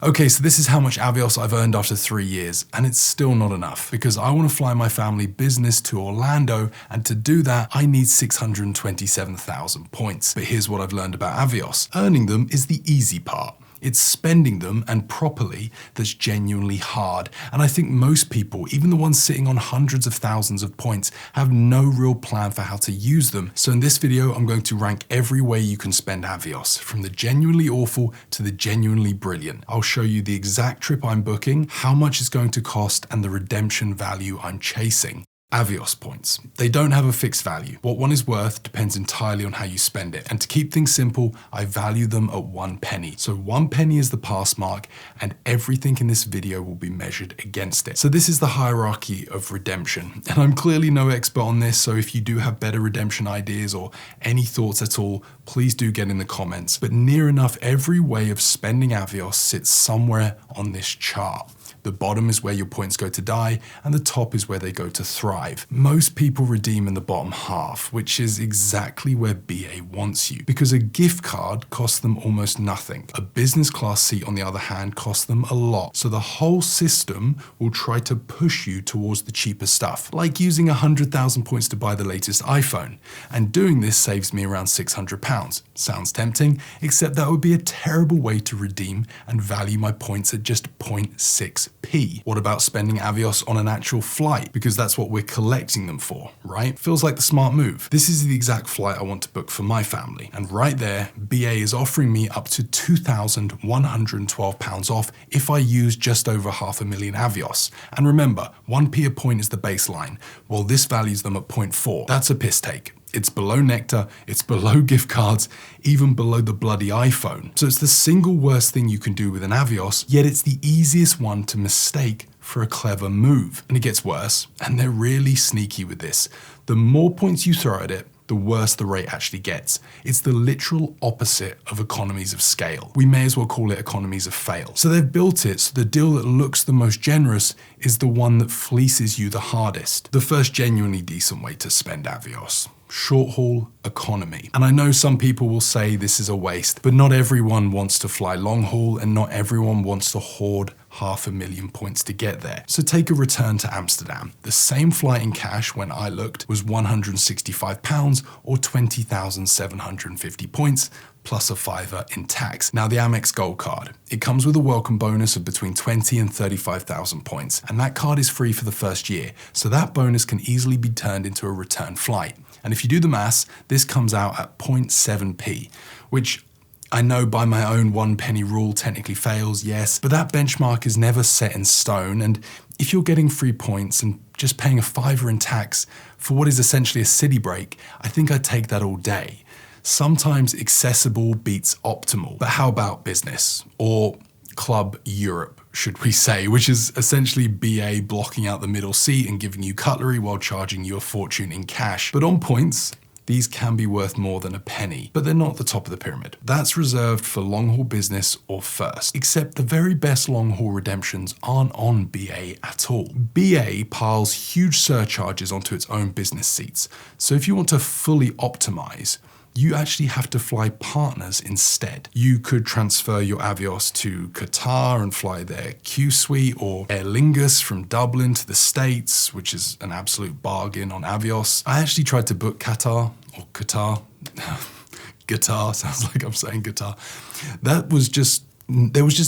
Okay, so this is how much Avios I've earned after 3 years, and it's still not enough because I want to fly my family business to Orlando, and to do that, I need 627,000 points. But here's what I've learned about Avios. Earning them is the easy part. It's spending them, and properly, that's genuinely hard. And I think most people, even the ones sitting on hundreds of thousands of points, have no real plan for how to use them. So in this video, I'm going to rank every way you can spend Avios, from the genuinely awful to the genuinely brilliant. I'll show you the exact trip I'm booking, how much it's going to cost, and the redemption value I'm chasing. Avios points. They don't have a fixed value. What one is worth depends entirely on how you spend it. And to keep things simple, I value them at 1 penny. So 1 penny is the pass mark, and everything in this video will be measured against it. So this is the hierarchy of redemption. And I'm clearly no expert on this, so if you do have better redemption ideas or any thoughts at all, please do get in the comments. But near enough every way of spending Avios sits somewhere on this chart. The bottom is where your points go to die, and the top is where they go to thrive. Most people redeem in the bottom half, which is exactly where BA wants you, because a gift card costs them almost nothing. A business class seat, on the other hand, costs them a lot. So the whole system will try to push you towards the cheaper stuff, like using 100,000 points to buy the latest iPhone. And doing this saves me around £600. Sounds tempting, except that would be a terrible way to redeem and value my points at just 0.6p. What about spending Avios on an actual flight? Because that's what we're collecting them for, right? Feels like the smart move. This is the exact flight I want to book for my family. And right there, BA is offering me up to £2,112 off if I use just over 500,000 Avios. And remember, 1p a point is the baseline. Well, this values them at 0.4. That's a piss take. It's below Nectar, it's below gift cards, even below the bloody iPhone. So it's the single worst thing you can do with an Avios, yet it's the easiest one to mistake for a clever move. And it gets worse, and they're really sneaky with this. The more points you throw at it, the worse the rate actually gets. It's the literal opposite of economies of scale. We may as well call it economies of fail. So they've built it so the deal that looks the most generous is the one that fleeces you the hardest. The first genuinely decent way to spend Avios. Short haul economy. And I know some people will say this is a waste, but not everyone wants to fly long haul, and not everyone wants to hoard 500,000 points to get there. So take a return to Amsterdam. The same flight in cash when I looked was £165 or 20,750 points, plus a £5 in tax. Now the Amex Gold card, it comes with a welcome bonus of between 20 and 35,000 points, and that card is free for the first year, so that bonus can easily be turned into a return flight. And if you do the maths, this comes out at 0.7p, which I know by my own 1 penny rule technically fails, yes, but that benchmark is never set in stone, and if you're getting free points and just paying a £5 in tax for what is essentially a city break, I think I'd take that all day. Sometimes accessible beats optimal, but how about business? Or Club Europe, should we say, which is essentially BA blocking out the middle seat and giving you cutlery while charging you a fortune in cash. But on points, these can be worth more than a penny, but they're not the top of the pyramid. That's reserved for long-haul business or first, except the very best long-haul redemptions aren't on BA at all. BA piles huge surcharges onto its own business seats, so if you want to fully optimize, you actually have to fly partners instead. You could transfer your Avios to Qatar and fly their Q Suite, or Aer Lingus from Dublin to the States, which is an absolute bargain on Avios. I actually tried to book Qatar, or Qatar. Guitar, sounds like I'm saying guitar. There was just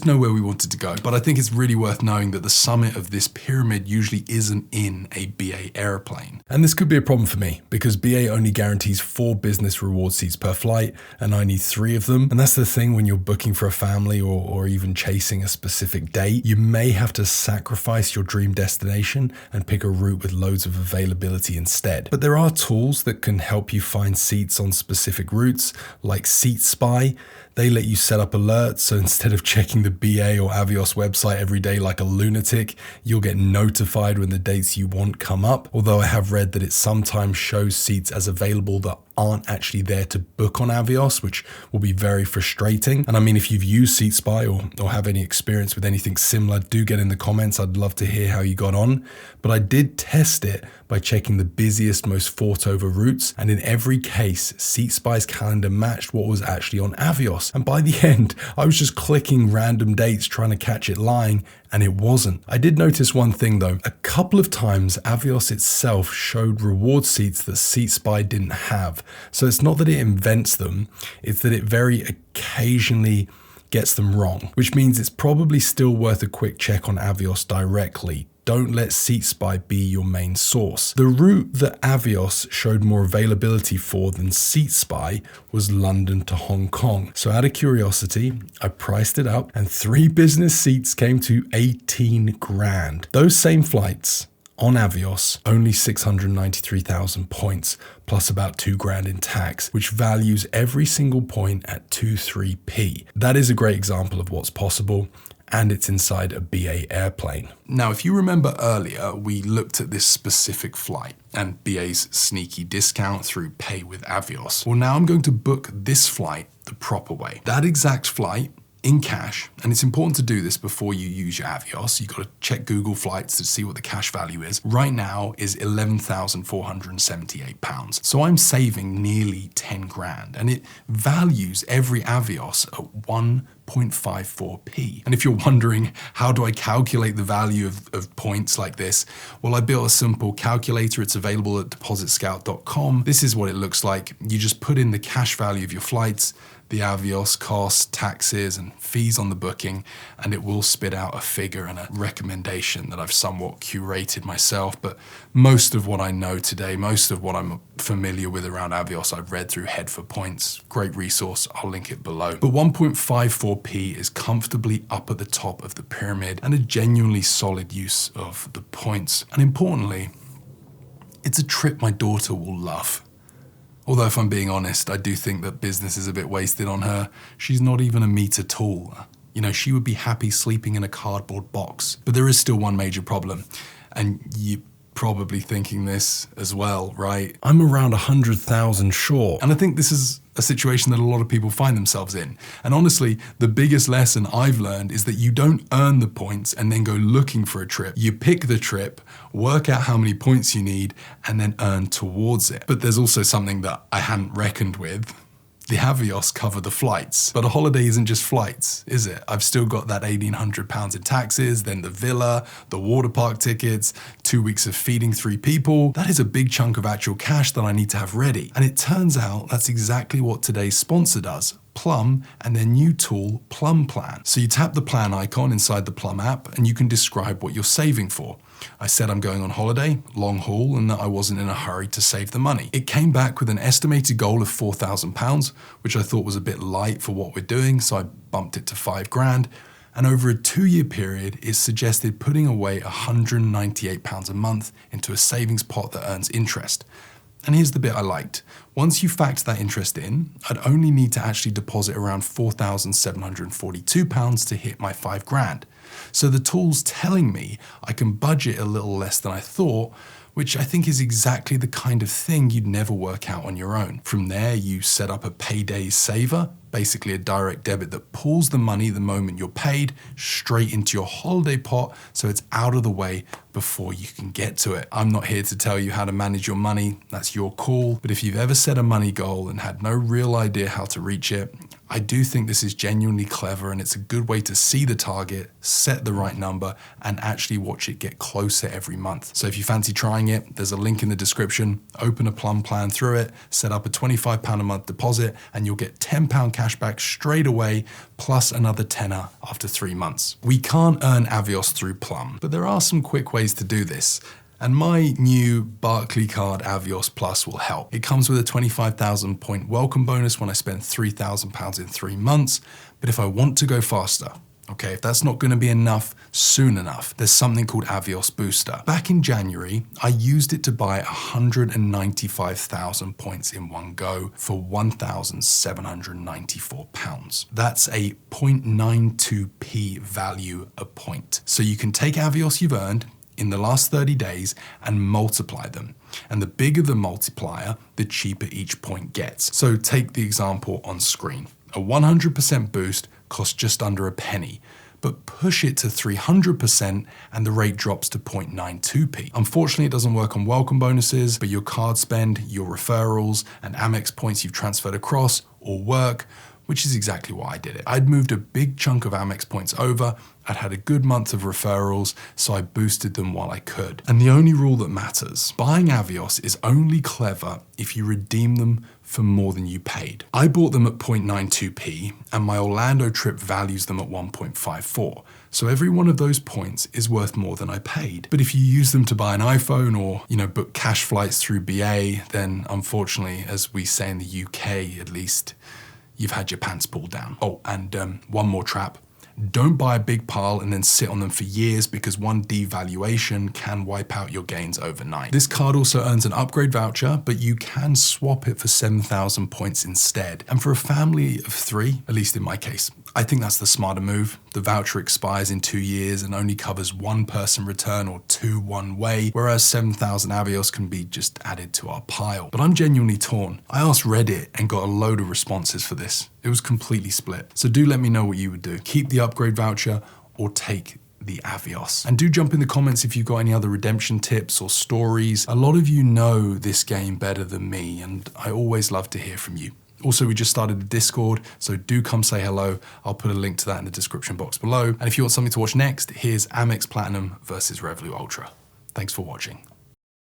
nowhere we wanted to go. But I think it's really worth knowing that the summit of this pyramid usually isn't in a BA airplane. And this could be a problem for me, because BA only guarantees 4 business reward seats per flight, and I need 3 of them. And that's the thing when you're booking for a family or even chasing a specific date. You may have to sacrifice your dream destination and pick a route with loads of availability instead. But there are tools that can help you find seats on specific routes, like Seat Spy. They let you set up alerts, so instead of checking the BA or Avios website every day like a lunatic, you'll get notified when the dates you want come up. Although I have read that it sometimes shows seats as available that aren't actually there to book on Avios, which will be very frustrating. And I mean, if you've used Seat Spy or have any experience with anything similar, do get in the comments. I'd love to hear how you got on. But I did test it by checking the busiest, most fought over routes, and in every case, SeatSpy's calendar matched what was actually on Avios. And by the end, I was just clicking random dates trying to catch it lying, and it wasn't. I did notice one thing though. A couple of times Avios itself showed reward seats that SeatSpy didn't have. So it's not that it invents them, it's that it very occasionally gets them wrong, which means it's probably still worth a quick check on Avios directly. Don't let SeatSpy be your main source. The route that Avios showed more availability for than SeatSpy was London to Hong Kong. So out of curiosity, I priced it up and 3 business seats came to 18 grand. Those same flights on Avios, only 693,000 points, plus about 2 grand in tax, which values every single point at 23p. That is a great example of what's possible, and it's inside a BA airplane. Now, if you remember earlier, we looked at this specific flight and BA's sneaky discount through Pay with Avios. Well, now I'm going to book this flight the proper way. That exact flight in cash, and it's important to do this before you use your Avios. You've got to check Google Flights to see what the cash value is. Right now is £11,478. So I'm saving nearly 10 grand, and it values every Avios at 1.54p. And if you're wondering, how do I calculate the value of points like this? Well, I built a simple calculator. It's available at depositscout.com. This is what it looks like. You just put in the cash value of your flights, the Avios costs, taxes, and fees on the booking, and it will spit out a figure and a recommendation that I've somewhat curated myself. But most of what I know today, most of what I'm familiar with around Avios, I've read through Head for Points. Great resource, I'll link it below. But 1.54p is comfortably up at the top of the pyramid and a genuinely solid use of the points. And importantly, it's a trip my daughter will love. Although if I'm being honest, I do think that business is a bit wasted on her. She's not even a meter tall. You know, she would be happy sleeping in a cardboard box. But there is still one major problem, and you're probably thinking this as well, right? I'm around 100,000 short, and I think this is a situation that a lot of people find themselves in. And honestly, the biggest lesson I've learned is that you don't earn the points and then go looking for a trip. You pick the trip, work out how many points you need, and then earn towards it. But there's also something that I hadn't reckoned with. The Avios cover the flights, but a holiday isn't just flights, is it? I've still got that £1,800 in taxes, then the villa, the water park tickets, 2 weeks of feeding 3 people. That is a big chunk of actual cash that I need to have ready. And it turns out that's exactly what today's sponsor does. Plum and their new tool, Plum Plan. So you tap the plan icon inside the Plum app and you can describe what you're saving for. I said I'm going on holiday, long haul, and that I wasn't in a hurry to save the money. It came back with an estimated goal of £4,000, which I thought was a bit light for what we're doing, so I bumped it to 5 grand. And over a 2-year period, it suggested putting away £198 a month into a savings pot that earns interest. And here's the bit I liked. Once you factor that interest in, I'd only need to actually deposit around £4,742 to hit my 5 grand. So the tool's telling me I can budget a little less than I thought, which I think is exactly the kind of thing you'd never work out on your own. From there, you set up a payday saver, basically a direct debit that pulls the money the moment you're paid straight into your holiday pot, so it's out of the way before you can get to it. I'm not here to tell you how to manage your money, that's your call, but if you've ever set a money goal and had no real idea how to reach it, I do think this is genuinely clever, and it's a good way to see the target, set the right number, and actually watch it get closer every month. So if you fancy trying it, there's a link in the description. Open a Plum Plan through it, set up a £25 a month deposit, and you'll get £10 cash back straight away, plus another tenner after 3 months. We can't earn Avios through Plum, but there are some quick ways to do this. And my new Barclaycard Avios Plus will help. It comes with a 25,000 point welcome bonus when I spend £3,000 in 3 months. But if I want to go faster, okay, if that's not going to be enough soon enough, there's something called Avios Booster. Back in January, I used it to buy 195,000 points in one go for £1,794. That's a 0.92p value a point. So you can take Avios you've earned in the last 30 days and multiply them. And the bigger the multiplier, the cheaper each point gets. So take the example on screen. A 100% boost costs just under a penny, but push it to 300% and the rate drops to 0.92p. Unfortunately, it doesn't work on welcome bonuses, but your card spend, your referrals, and Amex points you've transferred across all work, which is exactly why I did it. I'd moved a big chunk of Amex points over, I'd had a good month of referrals, so I boosted them while I could. And the only rule that matters, buying Avios is only clever if you redeem them for more than you paid. I bought them at 0.92p, and my Orlando trip values them at 1.54. So every one of those points is worth more than I paid. But if you use them to buy an iPhone or, book cash flights through BA, then unfortunately, as we say in the UK at least, you've had your pants pulled down. Oh, and one more trap. Don't buy a big pile and then sit on them for years, because one devaluation can wipe out your gains overnight. This card also earns an upgrade voucher, but you can swap it for 7,000 points instead. And for a family of 3, at least in my case, I think that's the smarter move. The voucher expires in 2 years and only covers 1 person return or 2 one way, whereas 7,000 Avios can be just added to our pile. But I'm genuinely torn. I asked Reddit and got a load of responses for this. It was completely split. So do let me know what you would do. Keep the upgrade voucher or take the Avios. And do jump in the comments if you've got any other redemption tips or stories. A lot of you know this game better than me, and I always love to hear from you. Also, we just started a Discord, so do come say hello. I'll put a link to that in the description box below. And if you want something to watch next, here's Amex Platinum versus Revolut Ultra. Thanks for watching.